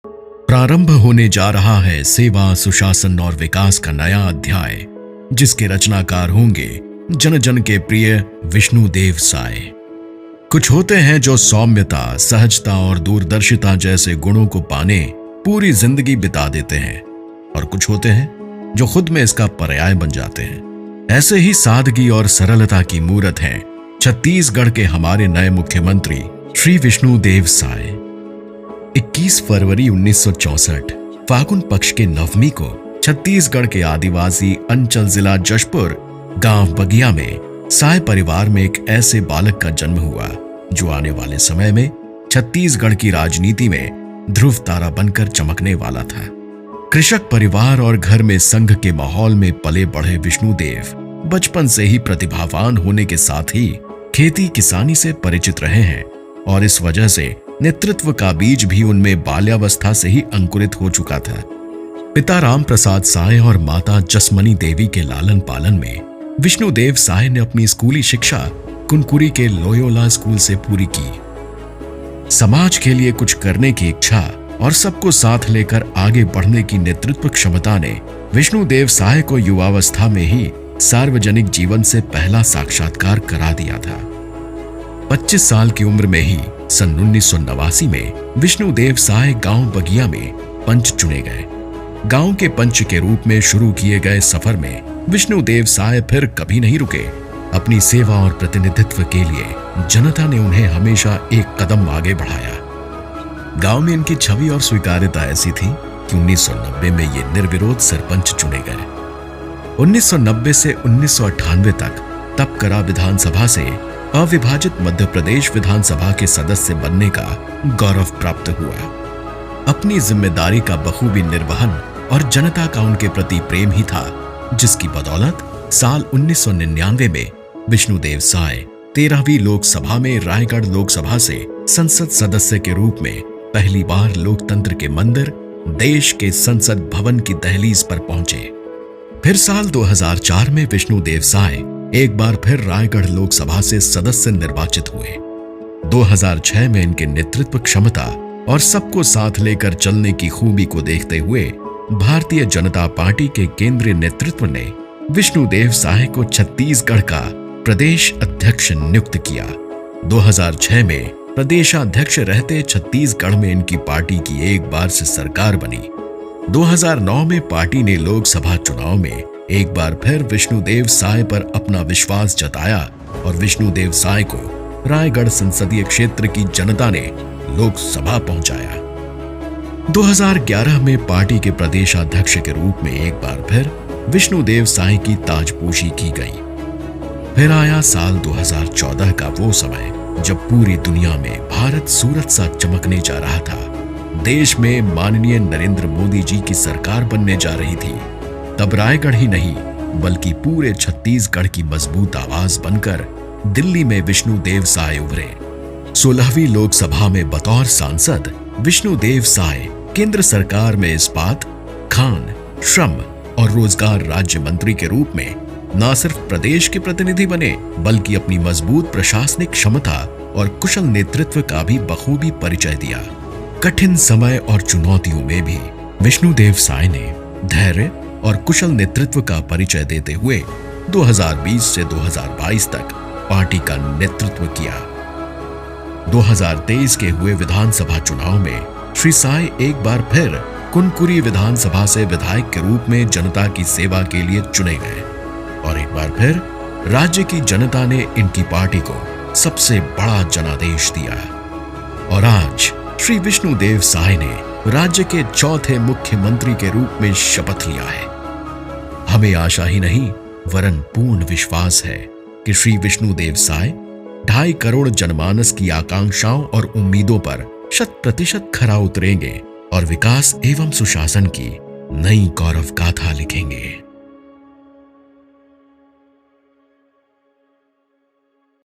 प्रारंभ होने जा रहा है सेवा, सुशासन और विकास का नया अध्याय, जिसके रचनाकार होंगे जन जन के प्रिय विष्णुदेव साय। कुछ होते हैं जो सौम्यता, सहजता और दूरदर्शिता जैसे गुणों को पाने पूरी जिंदगी बिता देते हैं, और कुछ होते हैं जो खुद में इसका पर्याय बन जाते हैं। ऐसे ही सादगी और सरलता की मूरत हैं छत्तीसगढ़ के हमारे नए मुख्यमंत्री श्री विष्णुदेव साय। 21 फरवरी 1964 फागुन पक्ष के नवमी को छत्तीसगढ़ के आदिवासी अंचल जिला जशपुर गांव बगिया में साय परिवार में एक ऐसे बालक का जन्म हुआ जो आने वाले समय में छत्तीसगढ़ की राजनीति में ध्रुव तारा बनकर चमकने वाला था। कृषक परिवार और घर में संघ के माहौल में पले बढ़े विष्णुदेव बचपन से ही प्रतिभावान होने के साथ ही खेती किसानी से परिचित रहे हैं, और इस वजह से नेतृत्व का बीज भी उनमें बाल्यावस्था से ही अंकुरित हो चुका था। पिता राम प्रसाद साय और माता जसमनी देवी के लालन पालन में विष्णुदेव साय ने अपनी स्कूली शिक्षा कुनकुरी के लोयोला स्कूल से पूरी की। समाज के लिए कुछ करने की इच्छा और सबको साथ लेकर आगे बढ़ने की नेतृत्व क्षमता ने विष्णुदेव साय को युवावस्था में ही सार्वजनिक जीवन से पहला साक्षात्कार करा दिया था। 25 साल की उम्र में ही सन 1989 में विष्णुदेव साय गांव बगिया में पंच चुने गए। गांव के पंच के रूप में शुरू किए गए सफर में विष्णुदेव साय फिर कभी नहीं रुके। अपनी सेवा और प्रतिनिधित्व के लिए जनता ने उन्हें हमेशा एक कदम आगे बढ़ाया। गांव में इनकी छवि और स्वीकार्यता ऐसी थी कि 1990 में ये निर्विरोध सरपंच चुने गए। 1990 से 1998 तक तपकरा विधानसभा से अविभाजित मध्य प्रदेश विधानसभा के सदस्य बनने का गौरव प्राप्त हुआ। अपनी जिम्मेदारी का बखूबी निर्वहन और जनता का उनके प्रति प्रेम ही था, जिसकी बदौलत साल 1999 में विष्णुदेव साय 13वीं लोकसभा में रायगढ़ लोकसभा से संसद सदस्य के रूप में पहली बार लोकतंत्र के मंदिर देश के संसद भवन की दहलीज पर पहुंचे। फिर साल 2004 में विष्णुदेव साय एक बार फिर रायगढ़ लोकसभा से सदस्य निर्वाचित हुए। 2006 में इनके नेतृत्व क्षमता और सबको साथ लेकर चलने की खूबी को देखते हुए भारतीय जनता पार्टी के केंद्रीय नेतृत्व ने विष्णुदेव साय को छत्तीसगढ़ का प्रदेश अध्यक्ष नियुक्त किया। 2006 में प्रदेशाध्यक्ष रहते छत्तीसगढ़ में इनकी पार्टी की एक बार से सरकार बनी। 2009 में पार्टी ने लोकसभा चुनाव में एक बार फिर विष्णुदेव साय पर अपना विश्वास जताया और विष्णुदेव साय को रायगढ़ संसदीय क्षेत्र की जनता ने लोकसभा पहुंचाया। 2011 में पार्टी के प्रदेशाध्यक्ष के रूप में एक बार फिर विष्णुदेव साय की ताजपोशी की गई। फिर आया साल 2014 का वो समय जब पूरी दुनिया में भारत सूरज सा चमकने जा रहा था। देश में माननीय नरेंद्र मोदी जी की सरकार बनने जा रही थी। तब रायगढ़ ही नहीं बल्कि पूरे छत्तीसगढ़ की मजबूत आवाज बनकर दिल्ली में विष्णुदेव साय उभरे। 16वीं लोकसभा में बतौर सांसद विष्णुदेव साय केंद्र सरकार में इस्पात, खान, श्रम और रोजगार राज्य मंत्री के रूप में न सिर्फ प्रदेश के प्रतिनिधि बने बल्कि अपनी मजबूत प्रशासनिक क्षमता और कुशल नेतृत्व का भी बखूबी परिचय दिया। कठिन समय और चुनौतियों में भी विष्णुदेव साय ने धैर्य और कुशल नेतृत्व का परिचय देते हुए 2020 से 2022 तक पार्टी का नेतृत्व किया। 2023 के हुए विधानसभा चुनाव में श्री साय एक बार फिर कुनकुरी विधानसभा से विधायक के रूप में जनता की सेवा के लिए चुने गए, और एक बार फिर राज्य की जनता ने इनकी पार्टी को सबसे बड़ा जनादेश दिया। और आज श्री विष्णुदेव साय ने राज्य के चौथे मुख्यमंत्री के रूप में शपथ लिया है। हमें आशा ही नहीं वरन पूर्ण विश्वास है कि श्री विष्णुदेव साय 2.5 करोड़ जनमानस की आकांक्षाओं और उम्मीदों पर 100% खरा उतरेंगे और विकास एवं सुशासन की नई गौरव गाथा लिखेंगे।